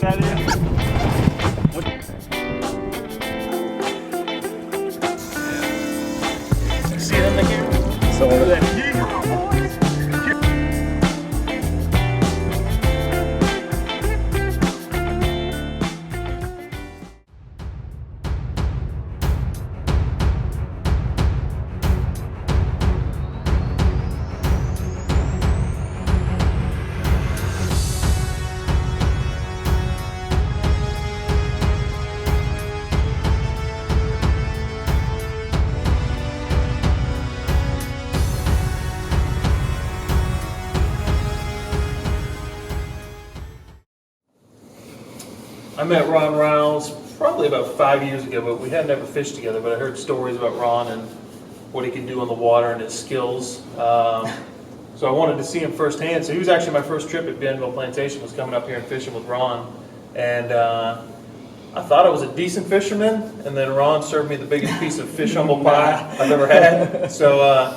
that is. See it in the camera? So I met Ron Ryals probably about 5 years ago, but we had never fished together, but I heard stories about Ron and what he could do on the water and his skills. So I wanted to see him firsthand. So he was actually my first trip at Bienville Plantation, was coming up here and fishing with Ron. And I thought I was a decent fisherman, and then Ron served me the biggest piece of fish humble pie I've ever had. So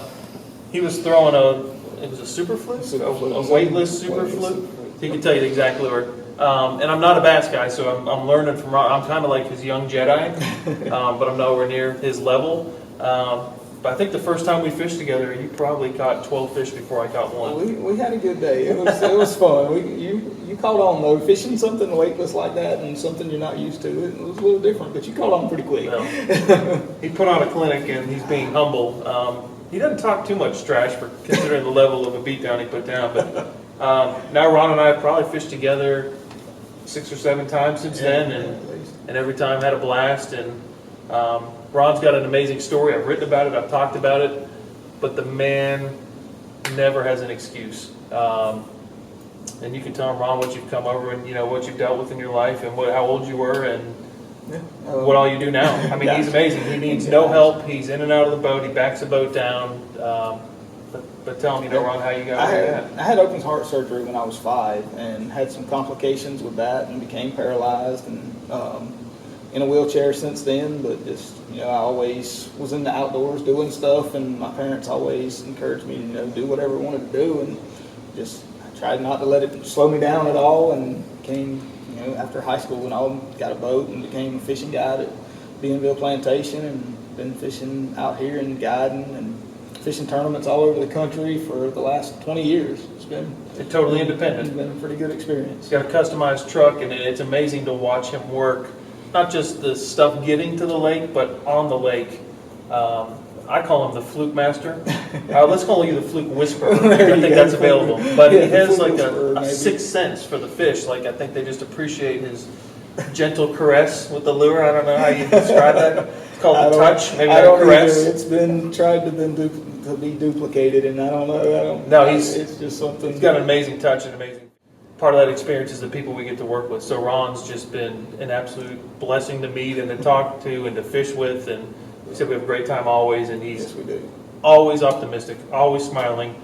he was throwing it was a super fluke, a weightless super fluke. He can tell you the exact lure. And I'm not a bass guy, so I'm learning from Ron. I'm kind of like his young Jedi, but I'm nowhere near his level. But I think the first time we fished together, you probably caught 12 fish before I caught one. we had a good day. It was fun. You caught on though, fishing something weightless like that and something you're not used to. It was a little different, but you caught on pretty quick. Well, he put on a clinic, and he's being humble. He doesn't talk too much trash for considering the level of a beatdown he put down. But now Ron and I have probably fished together 6 or 7 times since then, and every time had a blast. And Ron's got an amazing story. I've written about it, I've talked about it, but the man never has an excuse. And you can tell him, Ron, what you've come over and what you've dealt with in your life, and how old you were, and what all you do now. I mean, he's amazing. He needs no help. He's in and out of the boat. He backs the boat down. But tell him, Ron, how you got that. I had open heart surgery when I was 5 and had some complications with that and became paralyzed and in a wheelchair since then. But just, I always was in the outdoors doing stuff, and my parents always encouraged me to, do whatever I wanted to do, and just I tried not to let it slow me down at all, and came, after high school and all, got a boat and became a fishing guide at Bienville Plantation, and been fishing out here and guiding and fishing tournaments all over the country for the last 20 years. It's been totally independent. It's been a pretty good experience. He's got a customized truck, and it's amazing to watch him work. Not just the stuff getting to the lake, but on the lake. I call him the fluke master. Let's call you the fluke whisperer. I think that's available. But he has like a sixth sense for the fish. Like, I think they just appreciate his gentle caress with the lure. I don't know how you describe that. It's called the touch, maybe not caress. It's been tried to be duplicated, and I don't know. It's just something. He's got an amazing touch and amazing. Part of that experience is the people we get to work with. So Ron's just been an absolute blessing to meet and to talk to and to fish with, and we said we have a great time always, and he's always optimistic, always smiling.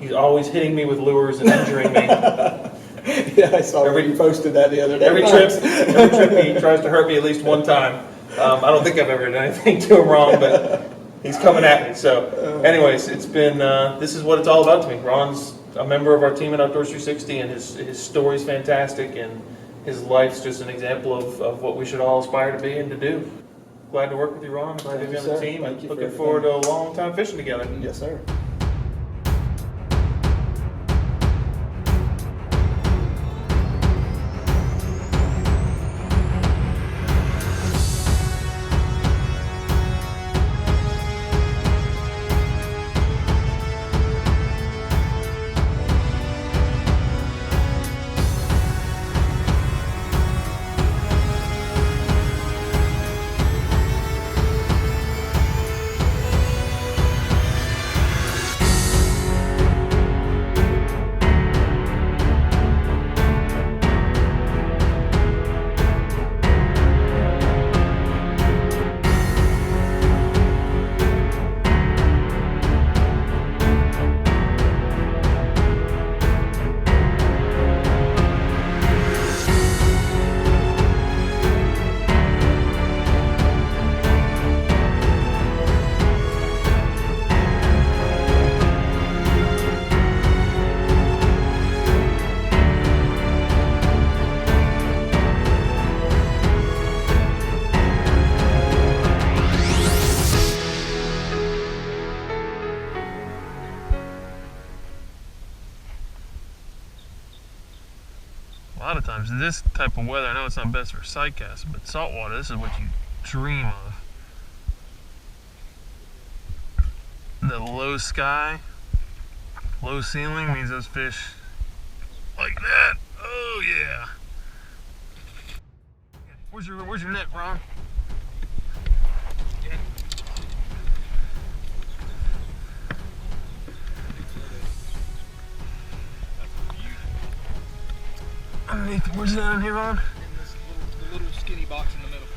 He's always hitting me with lures and injuring me. Yeah, I saw you posted that the other day. Every trip he tries to hurt me at least one time. I don't think I've ever done anything to him wrong, but he's coming at me. So anyways, it's been, this is what it's all about to me. Ron's a member of our team at Outdoors 360, and his story's fantastic, and his life's just an example of what we should all aspire to be and to do. Glad to work with you, Ron. Glad to be on the team, and looking forward to a long time fishing together. Yes, sir. lot of times, in this type of weather, I know it's not best for sight casting, but saltwater, this is what you dream of. The low sky, low ceiling means those fish like that. Oh yeah. Where's your net, Ron? Underneath, where's it down here, Ron? In this little skinny box in the middle.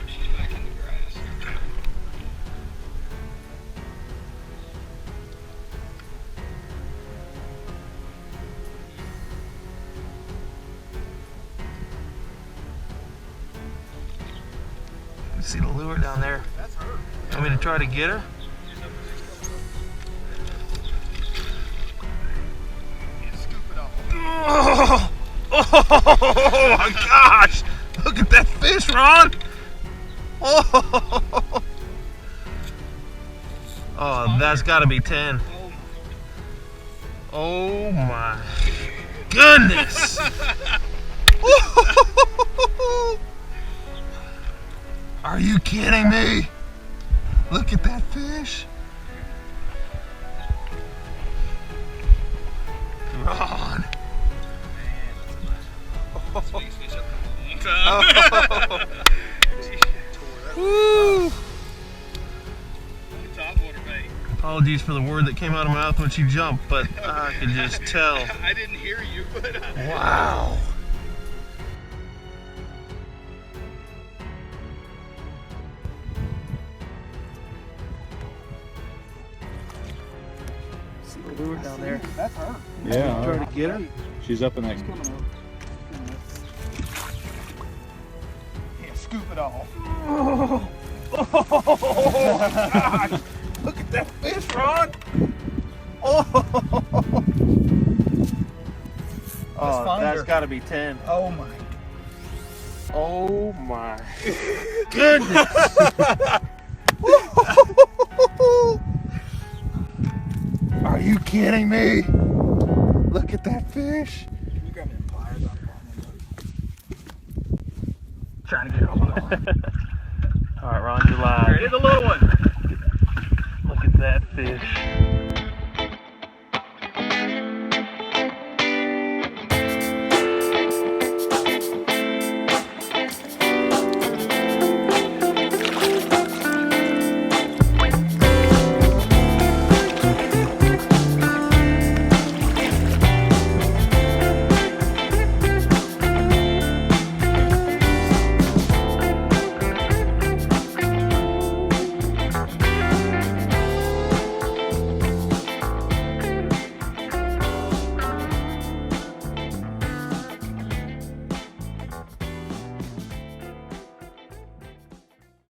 She's back in the grass. See the lure down there? That's her. Want me to try to get her? Yeah, scoop it off. Oh my gosh! Look at that fish, Ron! Oh, oh that's got to be 10. Oh my goodness! Are you kidding me? Look at that fish. Ron. Sweetest fish I've caught in a long time. Woo! Top water bait. Apologies for the word that came out of my mouth when she jumped, but I could just tell. I didn't hear you, but Wow. See the lure down there? That's her. Yeah, Trying to get her? she's up in that. Yeah, scoop it off. Oh, gosh. Look at that fish, Ron. Oh, that's got to be 10. Oh my. Oh my goodness. Are you kidding me? Look at that fish. Can you grab me the pliers? Trying to get over. All right, Ron, you're live. Here's a little one. Look at that fish.